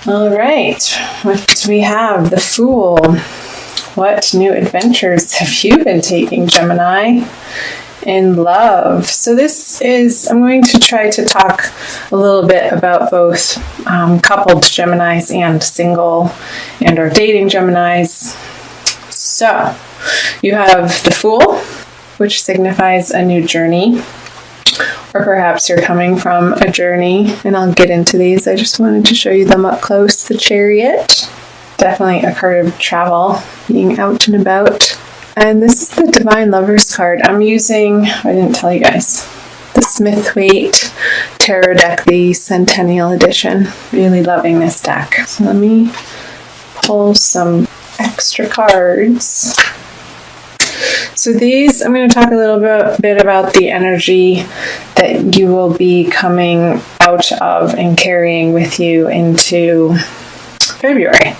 All right, what do we have? The Fool. What new adventures have you been taking, Gemini, in love? So this is, I'm going to try to talk a little bit about both coupled Geminis and single and or dating Geminis. So you have the Fool, which signifies a new journey, or perhaps you're coming from a journey, and I'll get into these. I just wanted to show you them up close. The Chariot, definitely a card of travel, being out and about. And this is the Divine Lovers card. I'm using, I didn't tell you guys, the Smith-Waite Tarot deck, the Centennial Edition. Really loving this deck. So let me pull some extra cards. So these, I'm going to talk a little bit about the energy that you will be coming out of and carrying with you into February.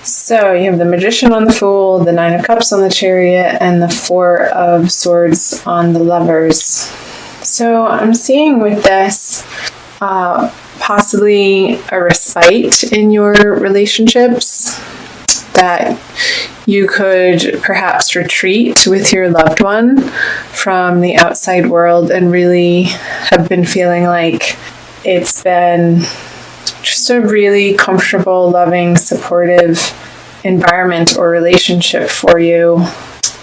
So you have the Magician on the Fool, the Nine of Cups on the Chariot, and the Four of Swords on the Lovers. So I'm seeing with this possibly a respite in your relationships, that you could perhaps retreat with your loved one from the outside world and really have been feeling like it's been just a really comfortable, loving, supportive environment or relationship for you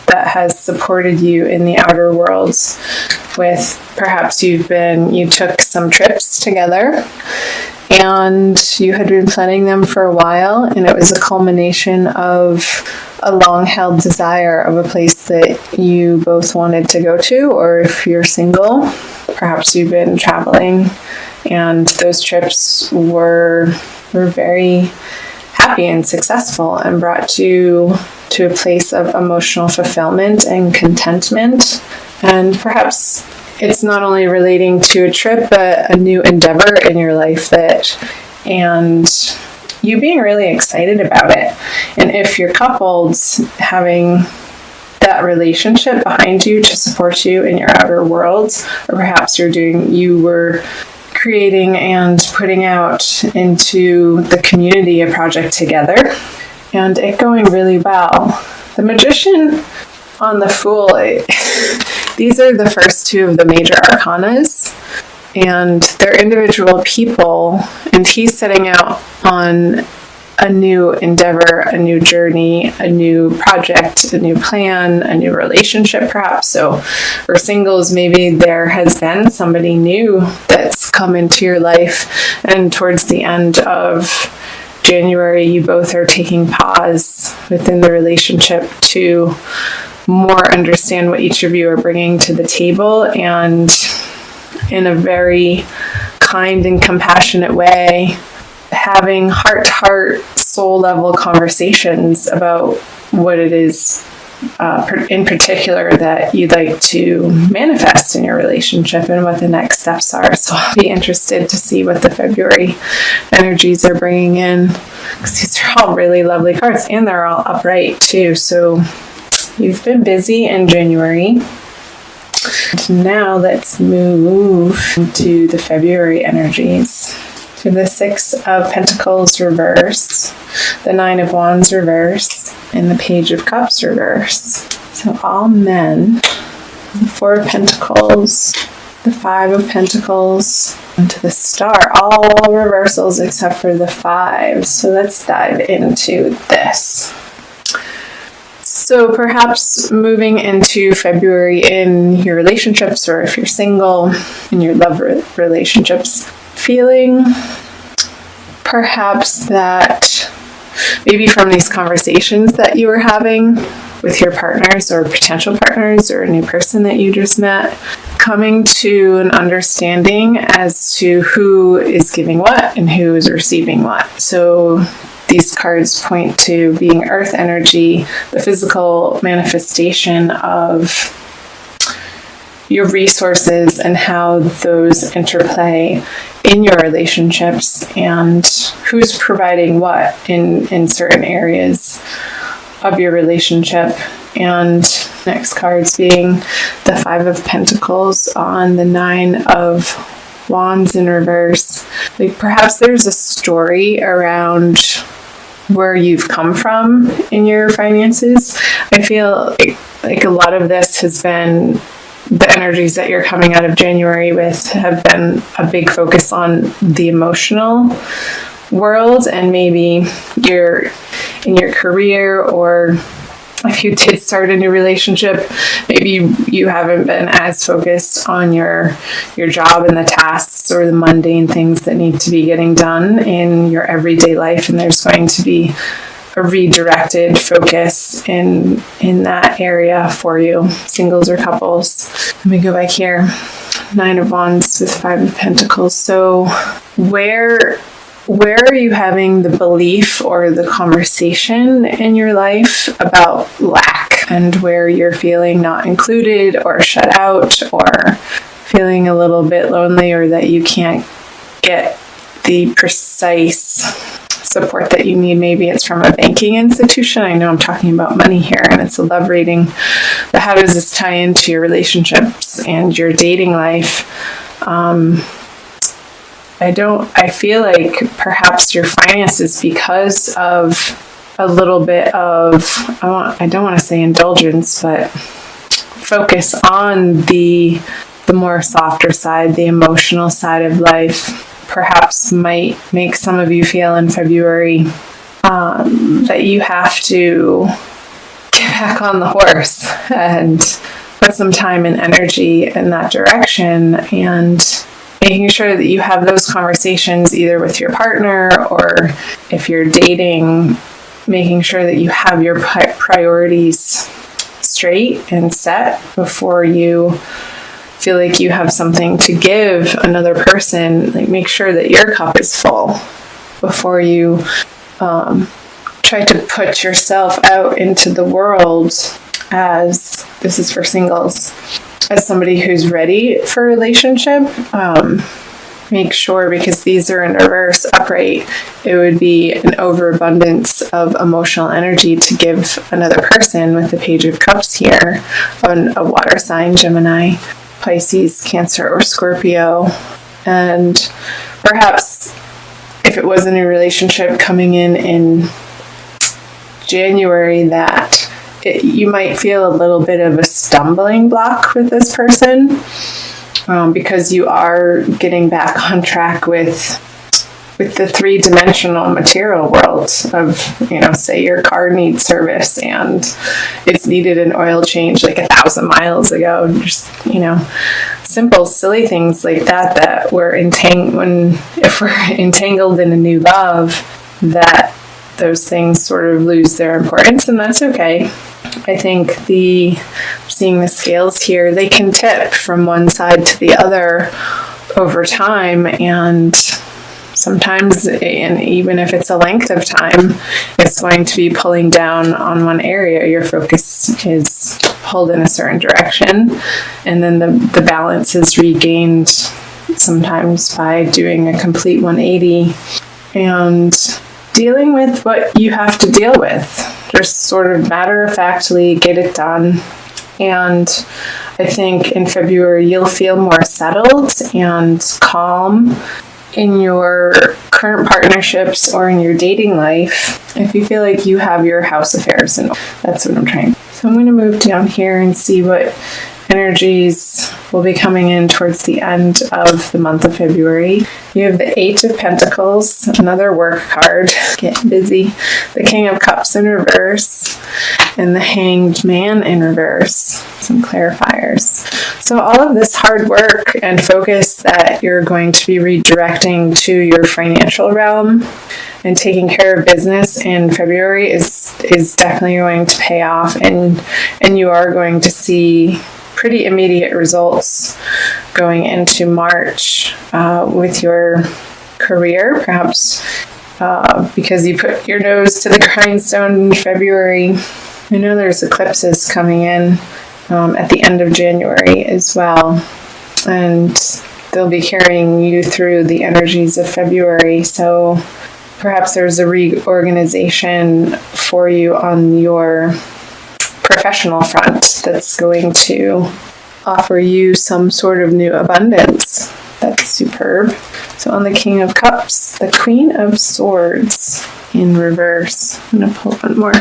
that has supported you in the outer worlds. With perhaps you took some trips together and you had been planning them for a while, and it was a culmination of a long-held desire of a place that you both wanted to go to. Or if you're single, perhaps you've been traveling and those trips were very happy and successful and brought you to a place of emotional fulfillment and contentment. And perhaps it's not only relating to a trip, but a new endeavor in your life, and you being really excited about it. And if you're coupled, having that relationship behind you to support you in your outer worlds, or perhaps you were creating and putting out into the community a project together, and it going really well. The Magician on the Fool, these are the first two of the major arcanas, and they're individual people, and he's setting out on a new endeavor, a new journey, a new project, a new plan, a new relationship perhaps. So for singles, maybe there has been somebody new that's come into your life, and towards the end of January, you both are taking pause within the relationship to more understand what each of you are bringing to the table, and in a very kind and compassionate way, having heart-to-heart, soul-level conversations about what it is in particular that you'd like to manifest in your relationship and what the next steps are. So I'll be interested to see what the February energies are bringing in, because these are all really lovely cards, and they're all upright too. So you've been busy in January. And now let's move to the February energies. To the Six of Pentacles reverse, the Nine of Wands reverse, and the Page of Cups reverse. So all men, the Four of Pentacles, the Five of Pentacles, and to the Star, all reversals except for the Five. So let's dive into this. So perhaps moving into February in your relationships, or if you're single, in your love relationships, feeling perhaps that maybe from these conversations that you were having with your partners or potential partners or a new person that you just met, coming to an understanding as to who is giving what and who is receiving what. So these cards point to being earth energy, the physical manifestation of your resources and how those interplay in your relationships, and who's providing what in certain areas of your relationship. And next cards being the Five of Pentacles on the Nine of Wands in reverse. Like perhaps there's a story around where you've come from in your finances. I feel like a lot of this has been the energies that you're coming out of January with have been a big focus on the emotional world, and maybe you're in your career, or if you did start a new relationship, maybe you haven't been as focused on your job and the tasks or the mundane things that need to be getting done in your everyday life, and there's going to be a redirected focus in that area for you, singles or couples. Let me go back here. 9 of Wands with 5 of Pentacles. So where are you having the belief or the conversation in your life about lack, and where you're feeling not included or shut out, or feeling a little bit lonely, or that you can't get the precise support that you need? Maybe it's from a banking institution. I know I'm talking about money here and it's a love reading, but how does this tie into your relationships and your dating life? I feel like perhaps your finances, because of a little bit of, I don't want to say indulgence, but focus on the more softer side, the emotional side of life, perhaps might make some of you feel in February that you have to get back on the horse and put some time and energy in that direction, and making sure that you have those conversations either with your partner, or if you're dating, making sure that you have your priorities straight and set before you feel like you have something to give another person. Like, make sure that your cup is full before you try to put yourself out into the world as, this is for singles, as somebody who's ready for a relationship. Make sure, because these are in reverse, upright, it would be an overabundance of emotional energy to give another person with the Page of Cups here, on a water sign, Gemini, Pisces, Cancer, or Scorpio. And perhaps if it was a new relationship coming in January, that you might feel a little bit of a stumbling block with this person, because you are getting back on track with the three-dimensional material world of, say your car needs service and it's needed an oil change like 1,000 miles ago. Just, simple, silly things like that if we're entangled in a new love, that those things sort of lose their importance, and that's okay. I think seeing the scales here, they can tip from one side to the other over time, and sometimes, and even if it's a length of time, it's going to be pulling down on one area. Your focus is pulled in a certain direction, and then the balance is regained sometimes by doing a complete 180 and dealing with what you have to deal with. Just sort of matter-of-factly get it done. And I think in February you'll feel more settled and calm in your current partnerships or in your dating life, if you feel like you have your house affairs in order. That's what I'm trying. So I'm going to move down here and see what energies will be coming in towards the end of the month of February. You have the 8 of Pentacles, another work card, getting busy, the King of Cups in reverse, and the Hanged Man in reverse. Some clarifiers. So all of this hard work and focus that you're going to be redirecting to your financial realm and taking care of business in February is definitely going to pay off, and you are going to see pretty immediate results going into March with your career, perhaps because you put your nose to the grindstone in February. I know there's eclipses coming in at the end of January as well, and they'll be carrying you through the energies of February. So perhaps there's a reorganization for you on your professional front that's going to offer you some sort of new abundance. That's Superb. So on the King of Cups, the Queen of Swords in reverse. I'm going to pull one more.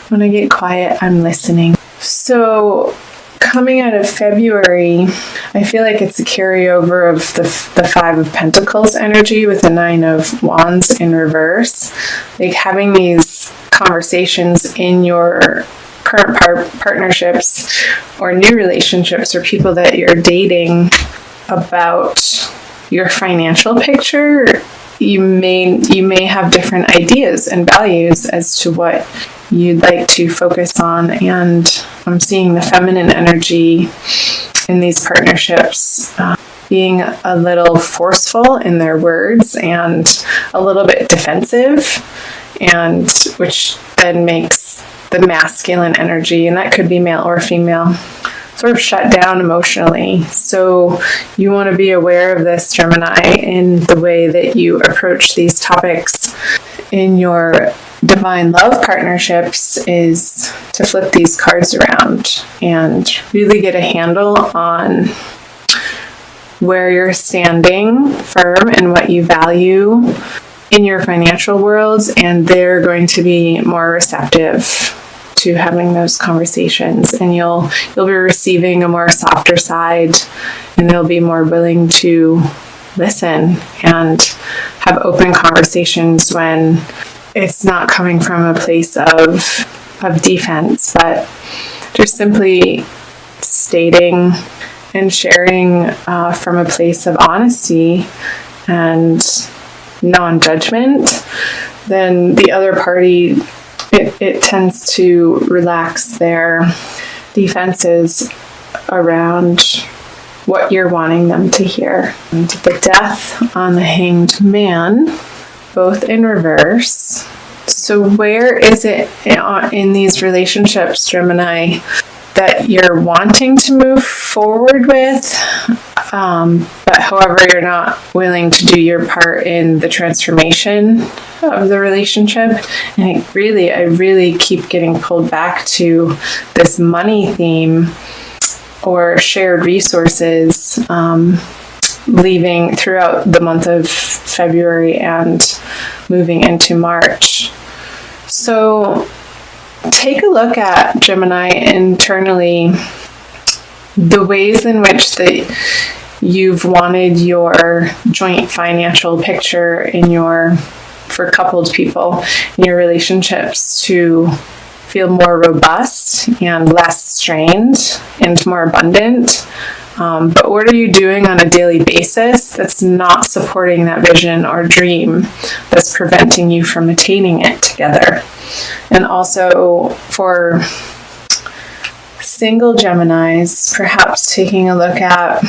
When I get quiet, I'm listening. So coming out of February, I feel like it's a carryover of the Five of Pentacles energy with the Nine of Wands in reverse. Like having these conversations in your current partnerships or new relationships or people that you're dating about your financial picture. You may have different ideas and values as to what you'd like to focus on, and I'm seeing the feminine energy in these partnerships being a little forceful in their words and a little bit defensive, and which then makes the masculine energy, and that could be male or female, sort of shut down emotionally. So you want to be aware of this, Gemini, in the way that you approach these topics in your divine love partnerships, is to flip these cards around and really get a handle on where you're standing firm and what you value in your financial world, and they're going to be more receptive to having those conversations, and you'll be receiving a more softer side, and they'll be more willing to listen and have open conversations when it's not coming from a place of defense, but just simply stating and sharing from a place of honesty and non-judgment. Then the other party, it tends to relax their defenses around what you're wanting them to hear. And the Death on the Hanged Man, both in reverse. So where is it in these relationships, Gemini, that you're wanting to move forward with, but however you're not willing to do your part in the transformation of the relationship? And I really keep getting pulled back to this money theme or shared resources, leaving throughout the month of February and moving into March. So take a look at, Gemini, internally, the ways in which you've wanted your joint financial picture for coupled people in your relationships to feel more robust and less strained and more abundant. But what are you doing on a daily basis that's not supporting that vision or dream, that's preventing you from attaining it together? And also for single Geminis, perhaps taking a look at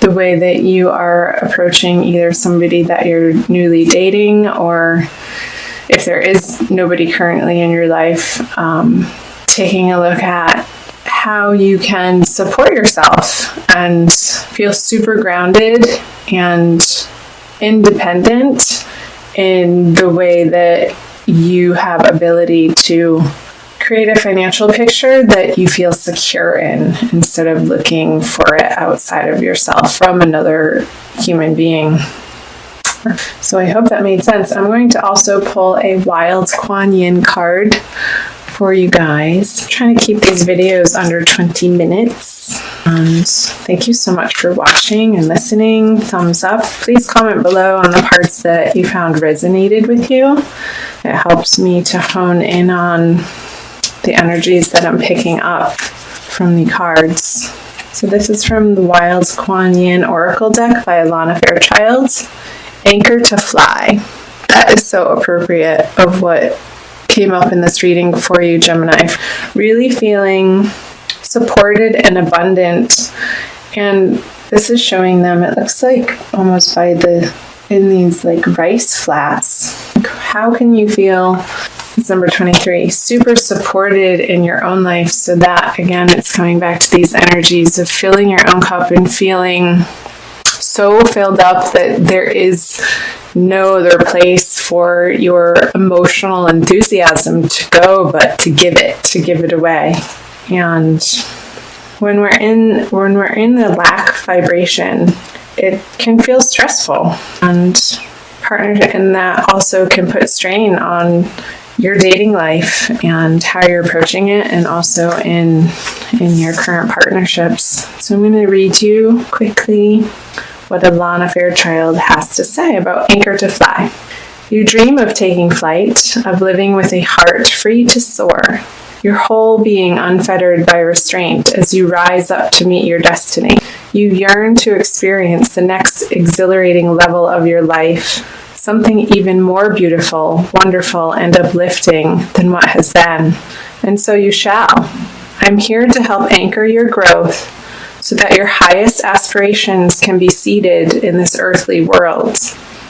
the way that you are approaching either somebody that you're newly dating, or if there is nobody currently in your life, taking a look at how you can support yourself and feel super grounded and independent in the way that you have ability to create a financial picture that you feel secure in, instead of looking for it outside of yourself from another human being. So I hope that made sense. I'm going to also pull a Wild Kuan Yin card for you guys. I'm trying to keep these videos under 20 minutes. And thank you so much for watching and listening. Thumbs up. Please comment below on the parts that you found resonated with you. It helps me to hone in on the energies that I'm picking up from the cards. So this is from the Wild Kuan Yin Oracle deck by Alana Fairchild. Anchor to Fly. That is so appropriate of what came up in this reading for you, Gemini. Really feeling supported and abundant. And this is showing them, it looks like almost in these like rice flats. How can you feel, it's number 23, super supported in your own life, so that, again, it's coming back to these energies of filling your own cup and feeling so filled up that there is no other place for your emotional enthusiasm to go but to give it away. And when we're in the lack vibration, it can feel stressful, and that also can put strain on your dating life and how you're approaching it, and also in your current partnerships. So I'm going to read you quickly what Alana Fairchild has to say about Anchor to Fly. You dream of taking flight, of living with a heart free to soar, your whole being unfettered by restraint as you rise up to meet your destiny. You yearn to experience the next exhilarating level of your life, something even more beautiful, wonderful, and uplifting than what has been. And so you shall. I'm here to help anchor your growth so that your highest aspirations can be seated in this earthly world,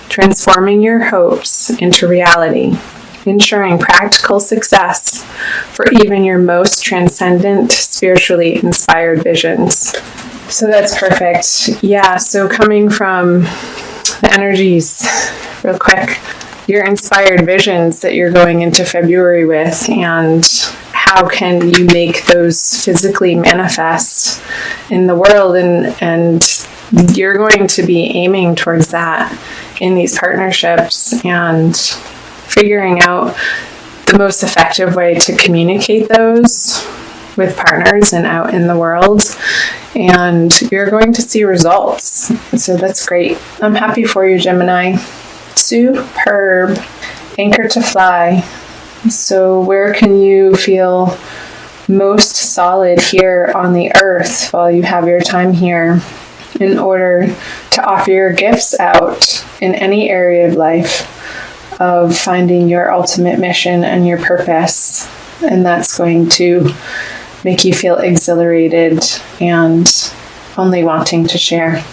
transforming your hopes into reality, ensuring practical success for even your most transcendent, spiritually inspired visions. So that's perfect. Yeah, so coming from the energies, real quick, your inspired visions that you're going into February with, and how can you make those physically manifest in the world, and you're going to be aiming towards that in these partnerships, and figuring out the most effective way to communicate those with partners and out in the world, and you're going to see results. So that's great. I'm happy for you, Gemini. Superb. Anchor to Fly. So where can you feel most solid here on the earth while you have your time here, in order to offer your gifts out in any area of life of finding your ultimate mission and your purpose? And that's going to make you feel exhilarated and only wanting to share.